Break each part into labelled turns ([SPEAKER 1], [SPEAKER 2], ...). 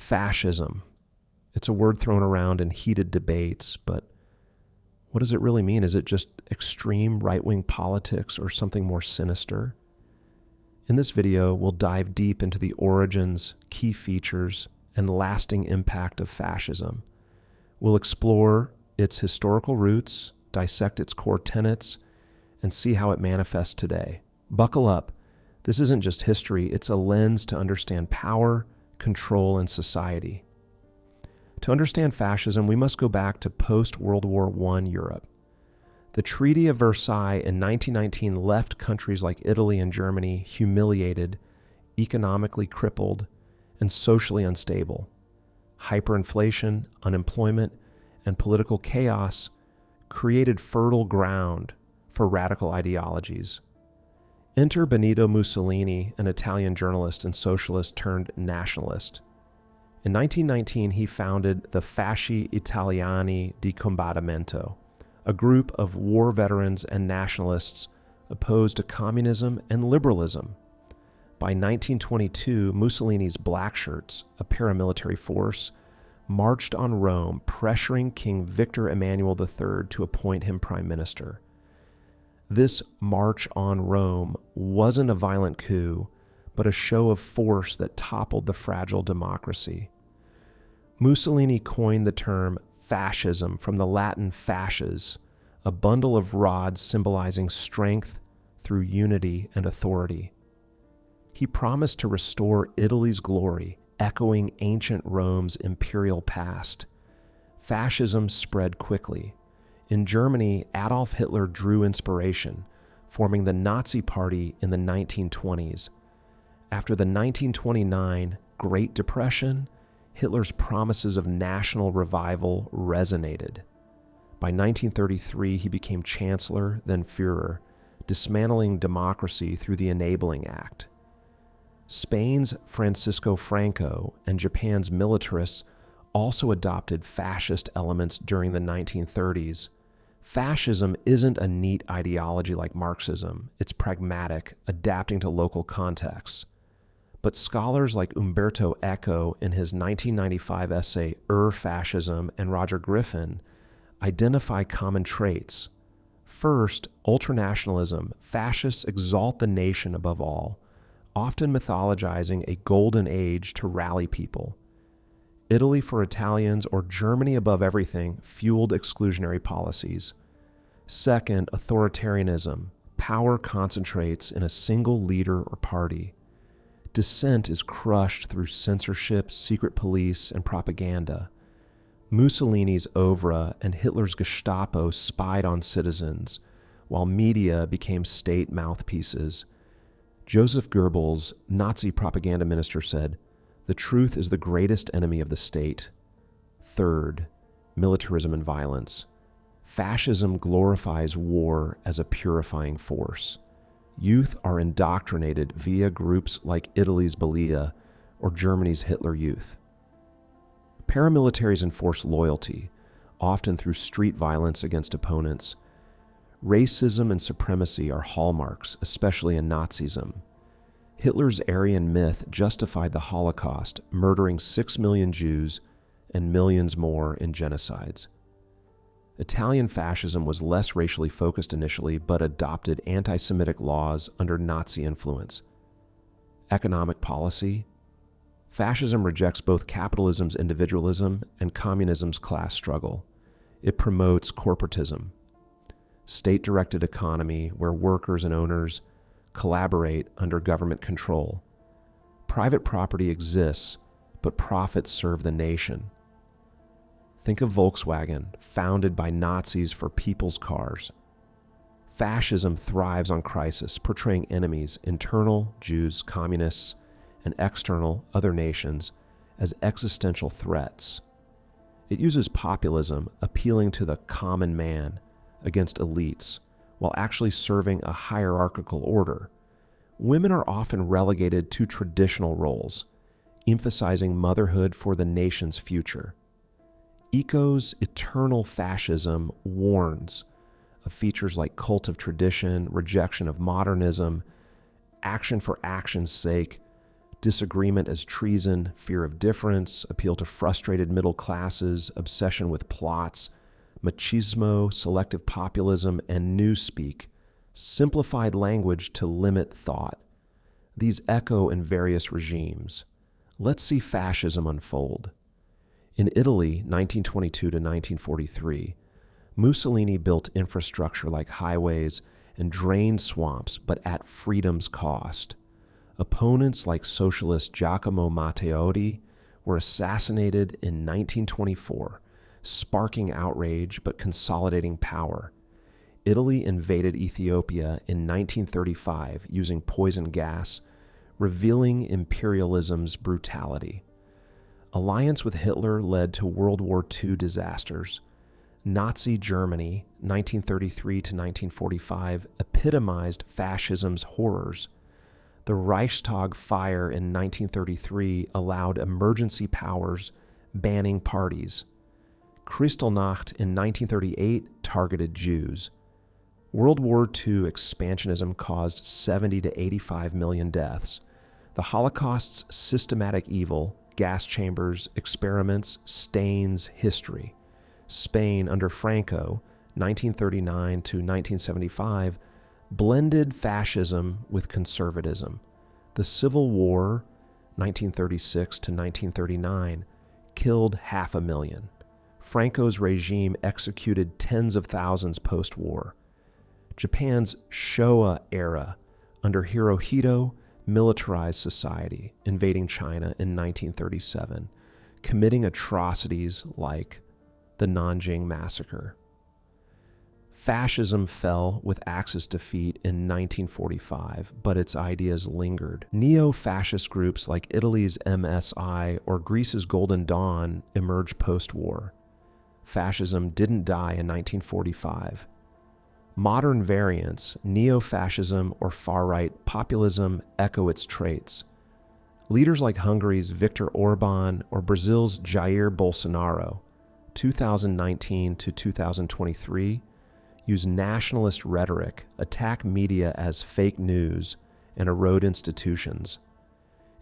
[SPEAKER 1] Fascism. It's a word thrown around in heated debates, but what does it really mean? Is it just extreme right-wing politics or something more sinister? In this video, we'll dive deep into the origins, key features, and lasting impact of fascism. We'll explore its historical roots, dissect its core tenets, and see how it manifests today. Buckle up. This isn't just history, it's a lens to understand power, control, and society. To understand fascism, we must go back to post-World War I Europe. The Treaty of Versailles in 1919 left countries like Italy and Germany humiliated, economically crippled, and socially unstable. Hyperinflation, unemployment, and political chaos created fertile ground for radical ideologies. Enter Benito Mussolini, an Italian journalist and socialist turned nationalist. In 1919, he founded the Fasci Italiani di Combattimento, a group of war veterans and nationalists opposed to communism and liberalism. By 1922, Mussolini's Black Shirts, a paramilitary force, marched on Rome, pressuring King Victor Emmanuel III to appoint him prime minister. This march on Rome wasn't a violent coup, but a show of force that toppled the fragile democracy. Mussolini coined the term fascism from the Latin fasces, a bundle of rods symbolizing strength through unity and authority. He promised to restore Italy's glory, echoing ancient Rome's imperial past. Fascism spread quickly. In Germany, Adolf Hitler drew inspiration, forming the Nazi Party in the 1920s. After the 1929 Great Depression, Hitler's promises of national revival resonated. By 1933, he became Chancellor, then Führer, dismantling democracy through the Enabling Act. Spain's Francisco Franco and Japan's militarists also adopted fascist elements during the 1930s. Fascism isn't a neat ideology like Marxism. It's pragmatic, adapting to local contexts. But scholars like Umberto Eco in his 1995 essay Fascism and Roger Griffin identify common traits. First, ultranationalism. Fascists exalt the nation above all, often mythologizing a golden age to rally people. Italy for Italians or Germany above everything fueled exclusionary policies. Second, authoritarianism. Power concentrates in a single leader or party. Dissent is crushed through censorship, secret police, and propaganda. Mussolini's Ovra and Hitler's Gestapo spied on citizens, while media became state mouthpieces. Joseph Goebbels, Nazi propaganda minister, said, "The truth is the greatest enemy of the state." Third, militarism and violence. Fascism glorifies war as a purifying force. Youth are indoctrinated via groups like Italy's Balia or Germany's Hitler Youth. Paramilitaries enforce loyalty, often through street violence against opponents. Racism and supremacy are hallmarks, especially in Nazism. Hitler's Aryan myth justified the Holocaust, murdering 6 million Jews and millions more in genocides. Italian fascism was less racially focused initially, but adopted anti-Semitic laws under Nazi influence. Economic policy. Fascism rejects both capitalism's individualism and communism's class struggle. It promotes corporatism, state-directed economy where workers and owners collaborate under government control. Private property exists, but profits serve the nation. Think of Volkswagen, founded by Nazis for people's cars. Fascism thrives on crisis, portraying enemies, internal, Jews, communists, and external, other nations, as existential threats. It uses populism, appealing to the common man, against elites, while actually serving a hierarchical order. Women are often relegated to traditional roles, emphasizing motherhood for the nation's future. Eco's eternal fascism warns of features like cult of tradition, rejection of modernism, action for action's sake, disagreement as treason, fear of difference, appeal to frustrated middle classes, obsession with plots, machismo, selective populism, and newspeak, simplified language to limit thought. These echo in various regimes. Let's see fascism unfold. In Italy, 1922 to 1943, Mussolini built infrastructure like highways and drained swamps, but at freedom's cost. Opponents like socialist Giacomo Matteotti were assassinated in 1924, sparking outrage but consolidating power. Italy invaded Ethiopia in 1935 using poison gas, revealing imperialism's brutality. Alliance with Hitler led to World War II disasters. Nazi Germany, 1933 to 1945, epitomized fascism's horrors. The Reichstag fire in 1933 allowed emergency powers banning parties. Kristallnacht in 1938 targeted Jews. World War II expansionism caused 70 to 85 million deaths. The Holocaust's systematic evil, gas chambers, experiments, stains history. Spain under Franco, 1939 to 1975, blended fascism with conservatism. The Civil War, 1936 to 1939, killed 500,000. Franco's regime executed tens of thousands post-war. Japan's Showa era, under Hirohito, militarized society, invading China in 1937, committing atrocities like the Nanjing Massacre. Fascism fell with Axis defeat in 1945, but its ideas lingered. Neo-fascist groups like Italy's MSI or Greece's Golden Dawn emerged post-war. Fascism didn't die in 1945. Modern variants, neo-fascism or far-right populism, echo its traits. Leaders like Hungary's Viktor Orban or Brazil's Jair Bolsonaro, 2019 to 2023, use nationalist rhetoric, attack media as fake news, and erode institutions.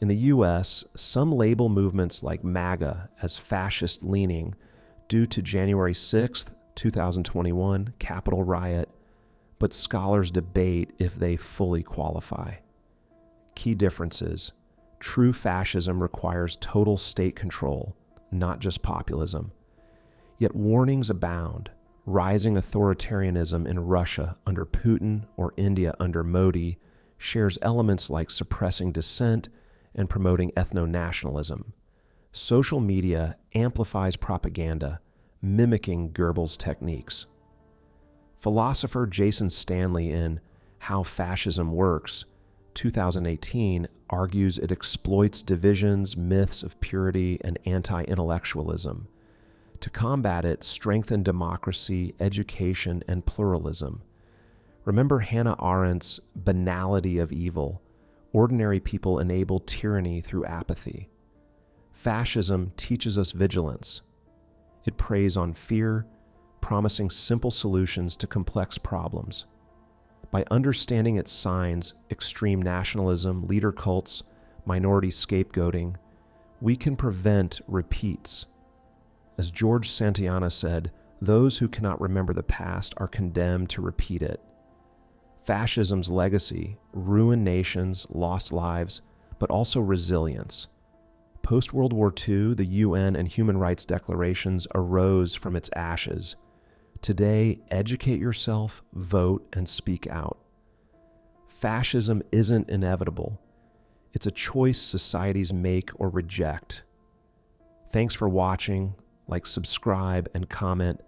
[SPEAKER 1] In the U.S., some label movements like MAGA as fascist-leaning due to January 6, 2021 Capitol riot, but scholars debate if they fully qualify. Key differences. True fascism requires total state control, not just populism. Yet warnings abound. Rising authoritarianism in Russia under Putin or India under Modi shares elements like suppressing dissent and promoting ethno-nationalism. Social media amplifies propaganda, mimicking Goebbels' techniques. Philosopher Jason Stanley in How Fascism Works, 2018, argues it exploits divisions, myths of purity, and anti-intellectualism. To combat it, strengthen democracy, education, and pluralism. Remember Hannah Arendt's banality of evil. Ordinary people enable tyranny through apathy. Fascism teaches us vigilance. It preys on fear, promising simple solutions to complex problems. By understanding its signs, extreme nationalism, leader cults, minority scapegoating, we can prevent repeats. As George Santayana said, those who cannot remember the past are condemned to repeat it. Fascism's legacy, ruined nations, lost lives, but also resilience. Post-World War II, the UN and human rights declarations arose from its ashes. Today, educate yourself, vote, and speak out. Fascism isn't inevitable. It's a choice societies make or reject. Thanks for watching. Like, subscribe, and comment.